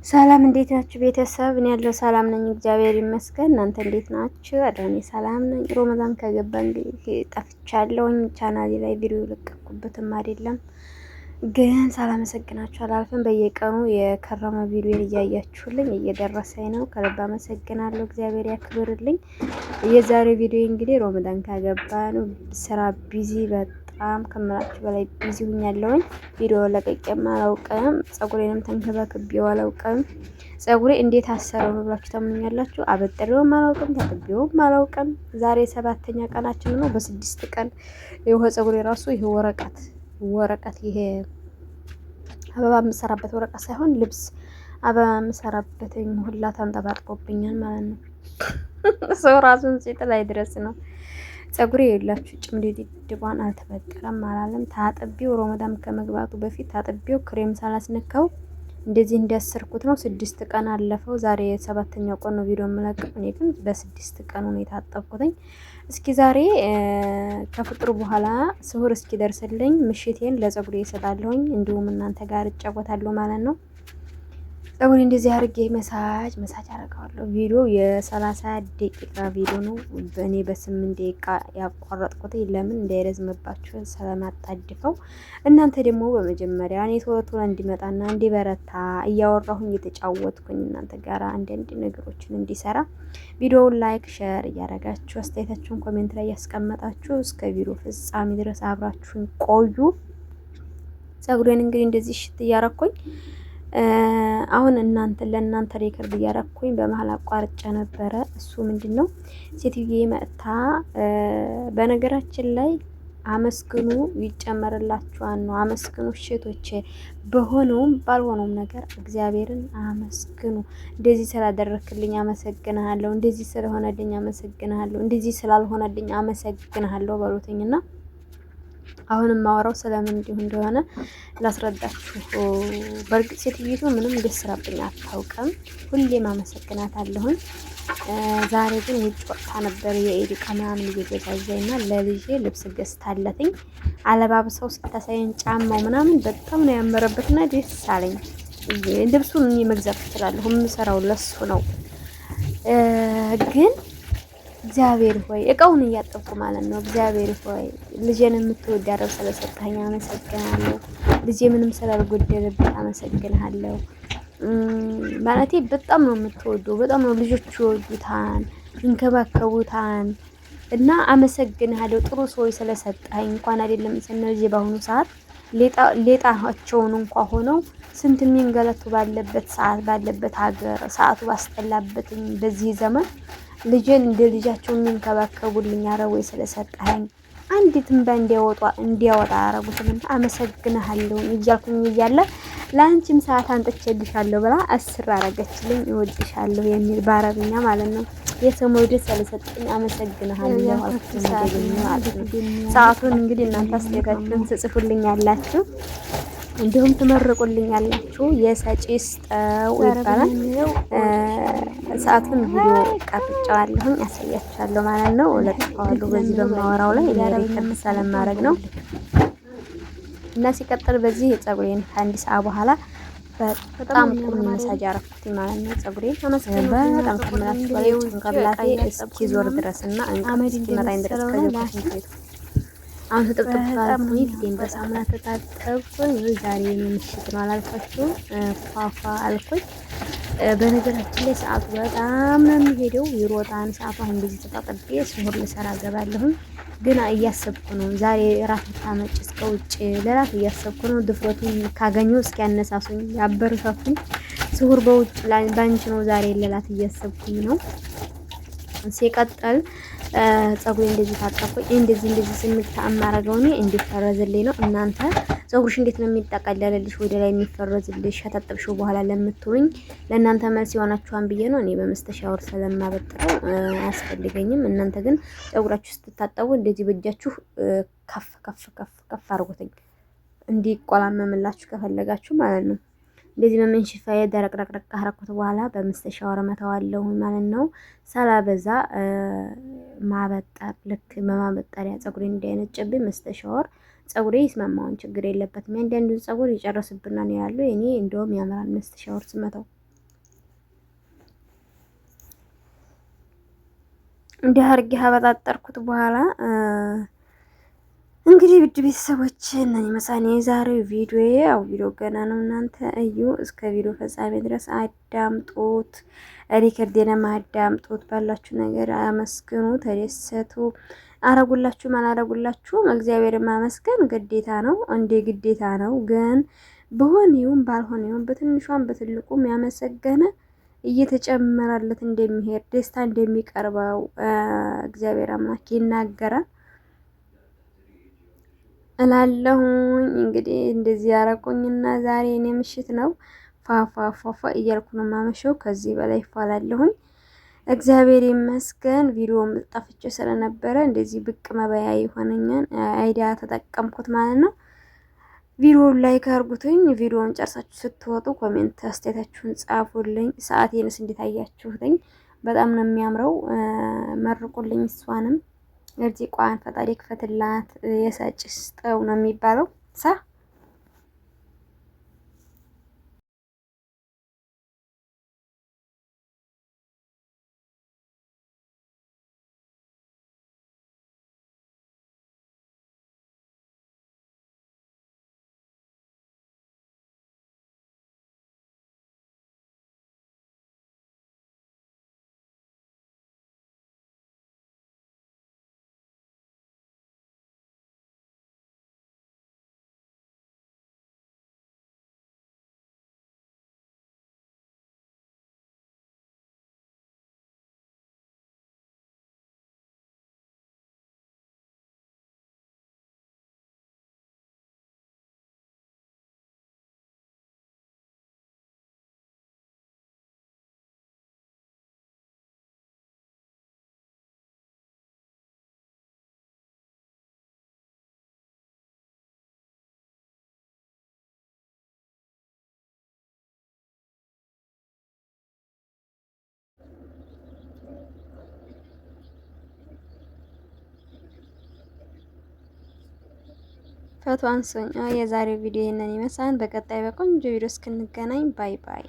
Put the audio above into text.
ሰላም እንዴት ናችሁ ቤተሰብ? እኔ ያለው ሰላም ነኝ፣ እግዚአብሔር ይመስገን። እናንተ እንዴት ናችሁ? እኔ ሰላም ነኝ። ሮመዳን ከገባ እንግዲህ ጠፍቻለሁኝ። ቻናሌ ላይ ቪዲዮ የለቀኩበትም አይደለም፣ ግን ሳላመሰግናችሁ አላልፍም። በየቀኑ የከረመ ቪዲዮ እያያችሁልኝ እየደረሰኝ ነው። ከልብ አመሰግናለሁ። እግዚአብሔር ያክብርልኝ። የዛሬ ቪዲዮ እንግዲህ ሮመዳን ከገባ ነው ስራ ቢዚ በጣም ከምላችሁ በላይ ቢዚ ሁኛለሁኝ። ቪዲዮ ለቀቄም አላውቅም፣ ጸጉሬንም ተንከባክቤው አላውቅም። ጸጉሬ እንዴት አሰረው ነው ብላችሁ ታምኑኛላችሁ? አበጥሬውም አላውቅም፣ ታጥቤውም አላውቅም። ዛሬ 7ኛ ቀናችን ነው። በ6 ቀን ይሄ ጸጉሬ ራሱ ይሄ ወረቀት ይሄ አበባ የምሰራበት ወረቀት ሳይሆን ልብስ አበባ የምሰራበት ሁላ ተንጠባጥቦብኛል ማለት ነው። ሰው ራሱን ሲጥል ድረስ ነው። ጸጉሬ የላችሁ ጭምድድቧን አልተበጠረም አላለም። ታጥቤው ሮመዳን ከመግባቱ በፊት ታጥቤው ክሬም ሳላስነካው እንደዚህ እንዲያሰርኩት ነው። 6 ቀን አለፈው። ዛሬ 7ኛው ቀን ነው ቪዲዮ የምለቀው። እኔ ግን በ6 ቀኑ ነው የታጠብኩትኝ። እስኪ ዛሬ ከፍጥሩ በኋላ ስሁር እስኪ ደርስልኝ ምሽቴን ለጸጉሬ ይሰጣለሁኝ። እንዲሁም እናንተ ጋር እጫወታለሁ ማለት ነው። ጸጉሬ እንደዚህ አድርጌ መሳጅ አደርገዋለሁ። ቪዲዮ የ30 ደቂቃ ቪዲዮ ነው። በእኔ በ8 ደቂቃ ያቋረጥኩት ለምን እንዳይረዝምባችሁ ስለማጣድፈው። እናንተ ደግሞ በመጀመሪያ እኔ ቶሎ እንዲመጣና እንዲበረታ እያወራሁኝ እየተጫወትኩኝ እናንተ ጋር አንዳንድ ነገሮችን እንዲሰራ ቪዲዮውን ላይክ፣ ሼር እያደረጋችሁ አስተያየታችሁን ኮሜንት ላይ ያስቀመጣችሁ እስከ ቪዲዮ ፍጻሜ ድረስ አብራችሁን ቆዩ። ጸጉሬን እንግዲህ እንደዚህ ሽት እያረኩኝ አሁን ለእናንተ ሪከርድ እያረኩኝ በመሀል አቋርጬ ነበረ። እሱ ምንድነው ሴትዬ መጥታ በነገራችን ላይ አመስግኑ ይጨመርላችኋል ነው። አመስግኑ ሼቶቼ፣ በሆነውም ባልሆነውም ነገር እግዚአብሔርን አመስግኑ። እንደዚህ ስላደረክልኝ አመሰግናለሁ፣ እንደዚህ ስለሆነልኝ አመሰግናለሁ፣ እንደዚህ ስላልሆነልኝ አመሰግናለሁ በሉትኝና አሁንም ማወራው ስለምን እንዲሁ እንደሆነ ላስረዳችሁ። በእርግጥ ሴትዮቱ ምንም እንደስራብኝ አታውቅም። ሁሌም አመሰግናታለሁኝ። ዛሬ ግን ውጭ ወጥታ ነበር የኢድ ዕቃ ምናምን እየገዛዛኝና ለልጄ ልብስ ገዝታለትኝ አለባብሰው ስታሳየን ጫማው ምናምን በጣም ነው ያመረበትና ደስ አለኝ። ልብሱን እኔ መግዛት እችላለሁ፣ የምሰራው ለሱ ነው። ግን እግዚአብሔር ሆይ እቃውን እያጠብኩ ማለት ነው። እግዚአብሔር ሆይ ልጄን የምትወድ ያረብ ስለሰጠኸኝ አመሰግናለሁ። ልጄ ምንም ስላልጎደለበት አመሰግናለሁ። ማለቴ በጣም ነው የምትወደው፣ በጣም ነው ልጆቹ ይወዱታል፣ ይንከባከቡታል። እና አመሰግናለሁ ጥሩ ሰው ስለሰጠኸኝ። እንኳን አይደለም እነዚህ በአሁኑ ሰዓት ሌጣቸውን እንኳን ሆነው ስንት የሚንገለቱ ባለበት ሀገር ሰዓቱ ባስጠላበት በዚህ ዘመን ልጄን እንደ ልጃቸው የሚንከባከቡልኝ አረቦች ስለሰጠኸኝ አንዲትም እንዲያወጣ አረጉትም አመሰግናለሁ እያልኩኝ እያለ ለአንቺም ሰዓት አንጥቼልሻለሁ ብላ አስር አረገችልኝ። እወድሻለሁ የሚል በአረብኛ ማለት ነው። የሰው መውደድ ስለሰጠኝ አመሰግናለሁ አልኩኝ ማለት ነው። ሰዓቱን እንግዲህ እናንተ አስተያየታችሁን ትጽፉልኝ ያላችሁ እንዲሁም ትመርቁልኝ ያላችሁ የሰጪ ስጠው ይባላል። ሰዓቱን ቪዲዮ ቀርጬዋለሁኝ አሳያችኋለሁ ማለት ነው። ለጥፋዋለሁ በዚህ በማወራው ላይ ሪከርድ ስለማድረግ ነው። እና ሲቀጥል በዚህ የጸጉሬን ከአንድ ሰዓት በኋላ በጣም ቁም መሳጅ አረኩት ማለት ነው። ጸጉሬን በጣም ከምላችሁ በላይ ጭንቅላቴ እስኪዞር ድረስና እንቅልፍ እስኪመጣኝ ድረስ ከገባሽ ቤቱ አሁን ተጠብጠብ ካልኩኝ ፊቴን በሳሙና ተጣጠብኩኝ። ዛሬ ምሽት ነው አላልኳችሁም? ፏፏ አልኩኝ። በነገራችን ላይ ሰዓቱ በጣም ነው የሚሄደው፣ ይሮጣን ሰዓቱ። አሁን እንደዚህ ተጣጥቤ ስሁር ልሰራ ገባለሁኝ። ግን እያሰብኩ ነው ዛሬ ራት ታመጭ እስከ ውጭ ለራት እያሰብኩ ነው። ድፍረቱን ካገኘው እስኪ ያነሳሱኝ ያበረታቱኝ። ስሁር በውጭ ባንቺ ነው ዛሬ ለላት እያሰብኩኝ ነው። ሲቀጥል ጸጉሬ እንደዚህ ታጠብኩኝ። እንደዚህ ስንት ተአማረገው እኔ እንዲፈረዝልኝ ነው። እናንተ ጸጉርሽ እንዴት ነው የሚጠቀለልልሽ ወደ ላይ የሚፈረዝልሽ ከታጠብሽው በኋላ ለምትሉኝ ለእናንተ መልስ ይሆናችኋል ብዬ ነው። እኔ በመስተሻወር ስለማበጥረው አያስፈልገኝም። እናንተ ግን ጸጉራችሁ ስትታጠቡ እንደዚህ በእጃችሁ ከፍ አድርጉትኝ እንዲቆላመምላችሁ ከፈለጋችሁ ማለት ነው። እንደዚህ በመንሽፋዬ ደረቅረቅረቅ ካረኩት በኋላ በመስተሻወር መተዋለሁ ማለት ነው። ሳላበዛ ማበጠር ልክ በማበጠሪያ ጸጉሬ እንዳይነጭብኝ መስተሻወር ጸጉሬ ይስማማውን ችግር የለበትም። አንዳንዱ ጸጉር ይጨርስብናል ያለው እኔ እንደውም ያምራል መስተሻወር ስመታው እንዲህ አድርጌ አበጣጠርኩት በኋላ እንግዲህ ውድ ቤተሰቦች እነኝ መሳኔ የዛሬው ቪዲዮ ያው ቪዲዮ ገና ነው። እናንተ እዩ እስከ ቪዲዮ ፍጻሜ ድረስ አዳምጡት። ሪከርዴንም አዳምጡት። ባላችሁ ነገር አመስግኑ፣ ተደሰቱ። አረጉላችሁም አላረጉላችሁም እግዚአብሔርን ማመስገን ግዴታ ነው፣ እንደ ግዴታ ነው። ግን በሆነውም ባልሆነውም በትንሿም በትልቁም ያመሰገነ እየተጨመረለት እንደሚሄድ ደስታ እንደሚቀርበው እግዚአብሔር አምላክ ይናገራል እላለሁኝ። እንግዲህ እንደዚህ ያረቁኝና ዛሬ እኔ ምሽት ነው ፋፋፋፋ እያልኩ ነው ማመሸው። ከዚህ በላይ ይፋላለሁኝ። እግዚአብሔር ይመስገን። ቪዲዮም ጠፍቼ ስለነበረ እንደዚህ ብቅ መበያ የሆነኛን አይዲያ ተጠቀምኩት ማለት ነው። ቪዲዮውን ላይክ አድርጉትኝ። ቪዲዮውን ጨርሳችሁ ስትወጡ ኮሜንት አስተያየታችሁን ጻፉልኝ። ሰዓቴንስ እንዴት አያችሁትኝ? በጣም ነው የሚያምረው። መርቁልኝ እሷንም እርዚቋን ፈጣሪ ክፈትላት የሰጭ ስጠው ነው የሚባለው ሳ ፎቶ አንሱኝ። የዛሬው ቪዲዮ ይሄንን ይመስላል። በቀጣይ በቆንጆ ቪዲዮ እስክንገናኝ ባይ ባይ።